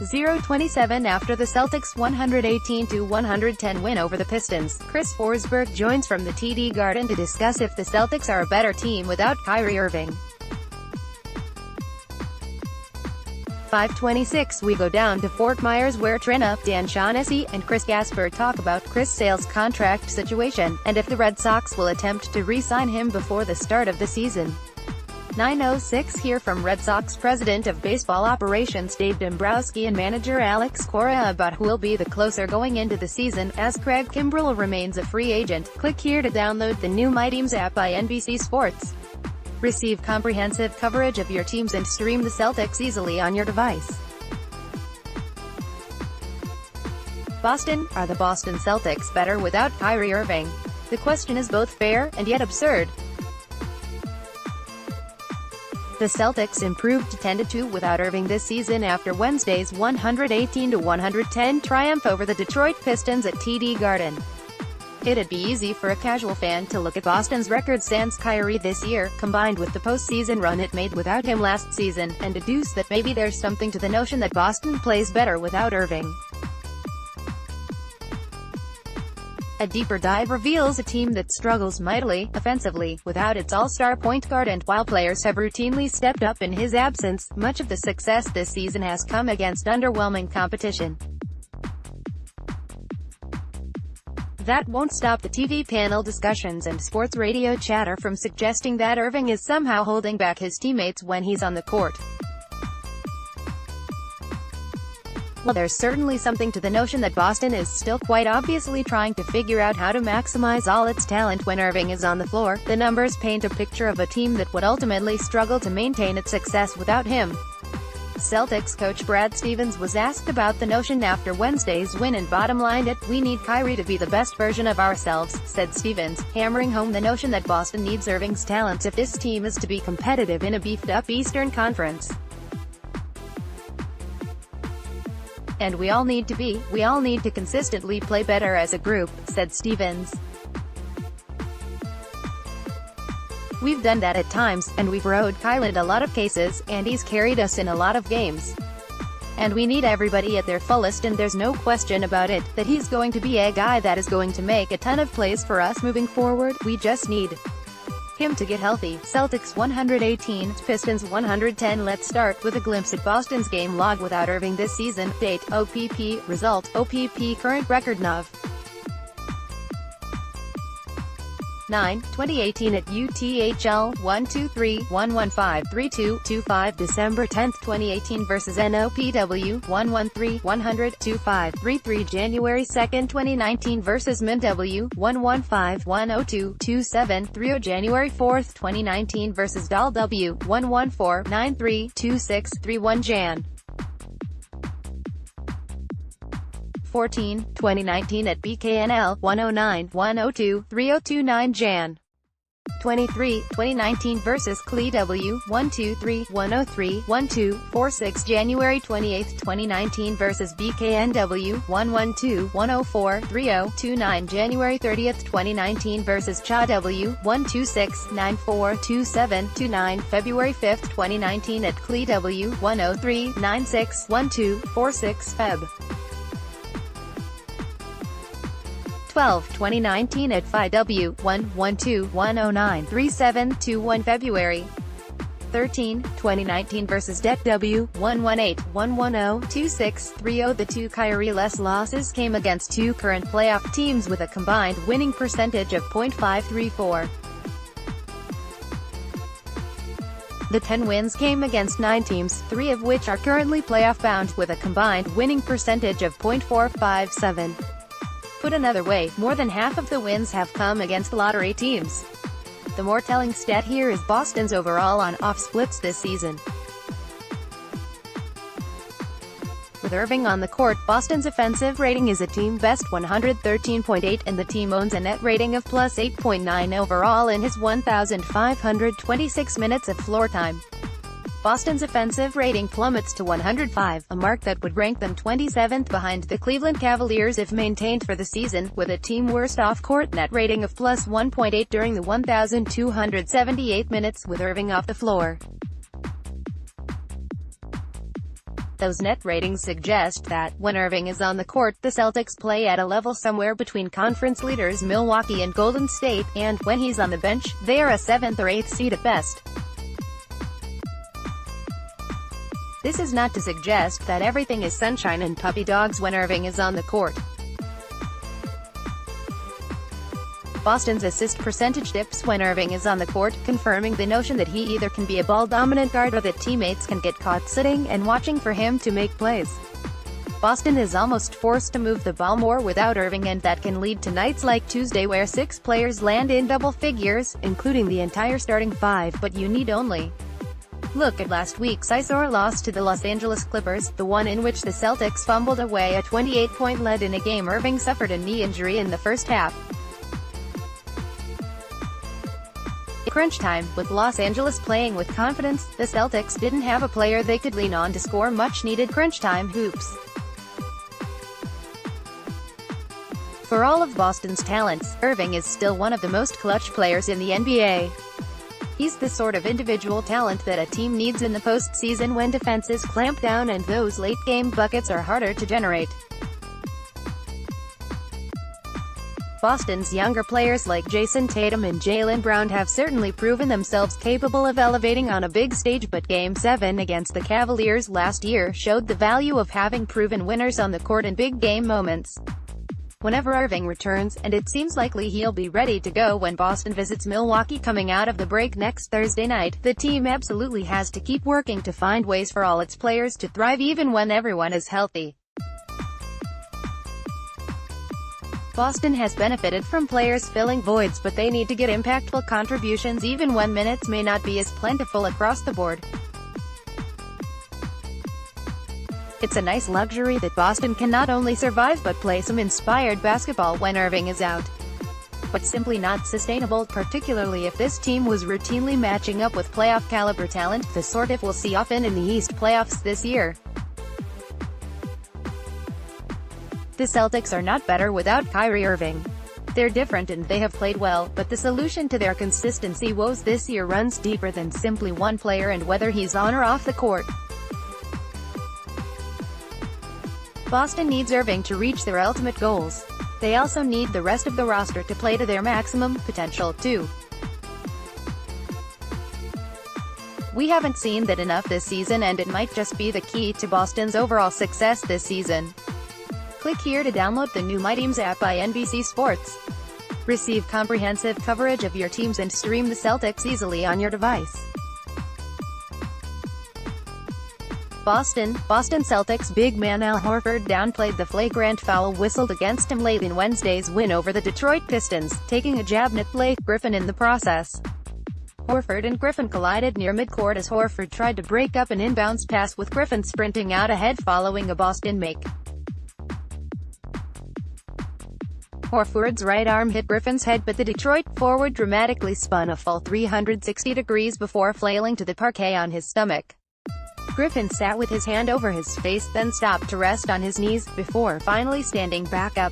0-27 after the Celtics' 118-110 win over the Pistons. Chris Forsberg joins from the TD Garden to discuss if the Celtics are a better team without Kyrie Irving. 5:26 we go down to Fort Myers where Trenni, Shaughnessy, and Chris Gasper talk about Chris Sale's contract situation, and if the Red Sox will attempt to re-sign him before the start of the season. 9:06 hear from Red Sox President of Baseball Operations Dave Dombrowski and manager Alex Cora about who will be the closer going into the season, as Craig Kimbrell remains a free agent. Click here to download the new My Teams app by NBC Sports. Receive comprehensive coverage of your teams and stream the Celtics easily on your device. Boston, are the Boston Celtics better without Kyrie Irving? The question is both fair and yet absurd. The Celtics improved to 10-2 without Irving this season after Wednesday's 118-110 triumph over the Detroit Pistons at TD Garden. It'd be easy for a casual fan to look at Boston's record sans Kyrie this year, combined with the postseason run it made without him last season, and deduce that maybe there's something to the notion that Boston plays better without Irving. A deeper dive reveals a team that struggles mightily, offensively, without its all-star point guard, and while players have routinely stepped up in his absence, much of the success this season has come against underwhelming competition. That won't stop the TV panel discussions and sports radio chatter from suggesting that Irving is somehow holding back his teammates when he's on the court. Well, there's certainly something to the notion that Boston is still quite obviously trying to figure out how to maximize all its talent when Irving is on the floor. The numbers paint a picture of a team that would ultimately struggle to maintain its success without him. Celtics coach Brad Stevens was asked about the notion after Wednesday's win and bottom-lined it, "We need Kyrie to be the best version of ourselves," said Stevens, hammering home the notion that Boston needs Irving's talents if this team is to be competitive in a beefed-up Eastern Conference. "And we all need to consistently play better as a group," said Stevens. "We've done that at times, and we've rode Kyrie in a lot of cases, and he's carried us in a lot of games. And we need everybody at their fullest, and there's no question about it, that he's going to be a guy that is going to make a ton of plays for us moving forward. We just need him to get healthy." Celtics 118, Pistons 110. Let's start with a glimpse at Boston's game log without Irving this season. Date, OPP, result, OPP current record Nov. 9/2018 at UTHL 123-115-32-25 December 10, 2018 vs NOPW 113-100-25-33 January 2, 2019 vs MNW 115-102-27-30 January 4, 2019 vs DALW 114-93-26-31 Jan. 14, 2019 at BKNL 109-102-3029 Jan. 23, 2019 vs CLEW 123-103-12-46 January 28, 2019 vs BKNW 112-104-30-29 January 30, 2019 vs CHAW 126-94-27-29 February 5, 2019 at CLEW 103-96-12-46 Feb. 12, 2019 at FIW 112-109-37-21 February 13, 2019 vs DECW 118-110-26-30 The two Kyrie-less losses came against two current playoff teams with a combined winning percentage of .534. The 10 wins came against 9 teams, 3 of which are currently playoff-bound, with a combined winning percentage of .457. Put another way, more than half of the wins have come against lottery teams. The more telling stat here is Boston's overall on-off splits this season. With Irving on the court, Boston's offensive rating is a team-best 113.8, and the team owns a net rating of plus 8.9 overall in his 1,526 minutes of floor time. Boston's offensive rating plummets to 105, a mark that would rank them 27th behind the Cleveland Cavaliers if maintained for the season, with a team worst off-court net rating of plus 1.8 during the 1,278 minutes with Irving off the floor. Those net ratings suggest that, when Irving is on the court, the Celtics play at a level somewhere between conference leaders Milwaukee and Golden State, and, when he's on the bench, they are a 7th or 8th seed at best. This is not to suggest that everything is sunshine and puppy dogs when Irving is on the court. Boston's assist percentage dips when Irving is on the court, confirming the notion that he either can be a ball-dominant guard or that teammates can get caught sitting and watching for him to make plays. Boston is almost forced to move the ball more without Irving, and that can lead to nights like Tuesday where 6 players land in double figures, including the entire starting 5, but you need only look at last week's eyesore loss to the Los Angeles Clippers, the one in which the Celtics fumbled away a 28-point lead in a game Irving suffered a knee injury in the first half. Crunch time, with Los Angeles playing with confidence, the Celtics didn't have a player they could lean on to score much-needed crunch time hoops. For all of Boston's talents, Irving is still one of the most clutch players in the NBA. He's the sort of individual talent that a team needs in the postseason when defenses clamp down and those late-game buckets are harder to generate. Boston's younger players like Jason Tatum and Jaylen Brown have certainly proven themselves capable of elevating on a big stage, but Game 7 against the Cavaliers last year showed the value of having proven winners on the court in big game moments. Whenever Irving returns, and it seems likely he'll be ready to go when Boston visits Milwaukee coming out of the break next Thursday night, the team absolutely has to keep working to find ways for all its players to thrive even when everyone is healthy. Boston has benefited from players filling voids, but they need to get impactful contributions even when minutes may not be as plentiful across the board. It's a nice luxury that Boston can not only survive but play some inspired basketball when Irving is out. But simply not sustainable, particularly if this team was routinely matching up with playoff-caliber talent, the sort of we'll see often in the East playoffs this year. The Celtics are not better without Kyrie Irving. They're different and they have played well, but the solution to their consistency woes this year runs deeper than simply one player and whether he's on or off the court. Boston needs Irving to reach their ultimate goals. They also need the rest of the roster to play to their maximum potential, too. We haven't seen that enough this season, and it might just be the key to Boston's overall success this season. Click here to download the new My Teams app by NBC Sports. Receive comprehensive coverage of your teams and stream the Celtics easily on your device. Boston Celtics big man Al Horford downplayed the flagrant foul whistled against him late in Wednesday's win over the Detroit Pistons, taking a jab at Blake Griffin in the process. Horford and Griffin collided near midcourt as Horford tried to break up an inbounds pass with Griffin sprinting out ahead following a Boston make. Horford's right arm hit Griffin's head, but the Detroit forward dramatically spun a full 360 degrees before flailing to the parquet on his stomach. Griffin sat with his hand over his face, then stopped to rest on his knees, before finally standing back up.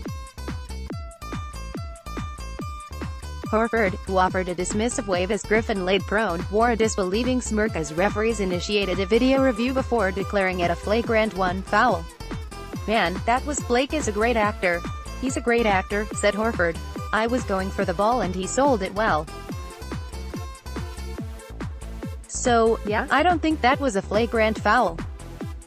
Horford, who offered a dismissive wave as Griffin laid prone, wore a disbelieving smirk as referees initiated a video review before declaring it a flagrant 1 foul. "Man, that was Blake is a great actor. He's a great actor," said Horford. "I was going for the ball and he sold it well. So, yeah, I don't think that was a flagrant foul."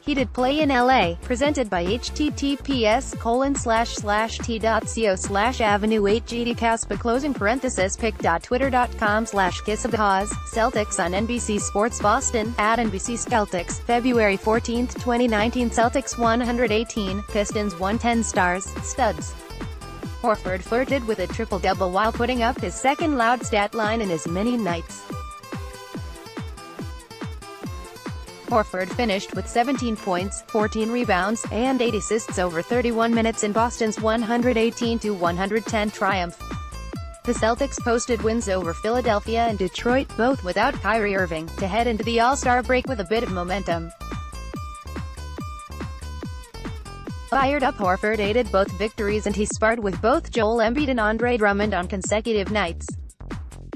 He did play in LA, presented by https://t.co/avenue8gdcaspa pic.twitter.com/kissofthehawes, Celtics on NBC Sports Boston, at NBC Celtics, February 14, 2019 Celtics 118, Pistons 110 stars, studs. Horford flirted with a triple-double while putting up his second loud stat line in as many nights. Horford finished with 17 points, 14 rebounds, and 8 assists over 31 minutes in Boston's 118-110 triumph. The Celtics posted wins over Philadelphia and Detroit, both without Kyrie Irving, to head into the All-Star break with a bit of momentum. Fired up Horford aided both victories and he sparred with both Joel Embiid and Andre Drummond on consecutive nights.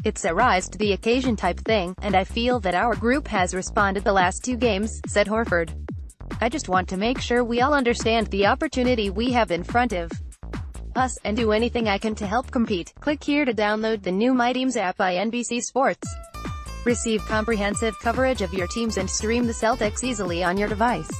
"It's a rise to the occasion type thing, and I feel that our group has responded the last 2 games," said Horford. I just want to make sure we all understand the opportunity we have in front of us, and do anything I can to help compete. Click here to download the new My Teams app by NBC Sports. Receive comprehensive coverage of your teams and stream the Celtics easily on your device.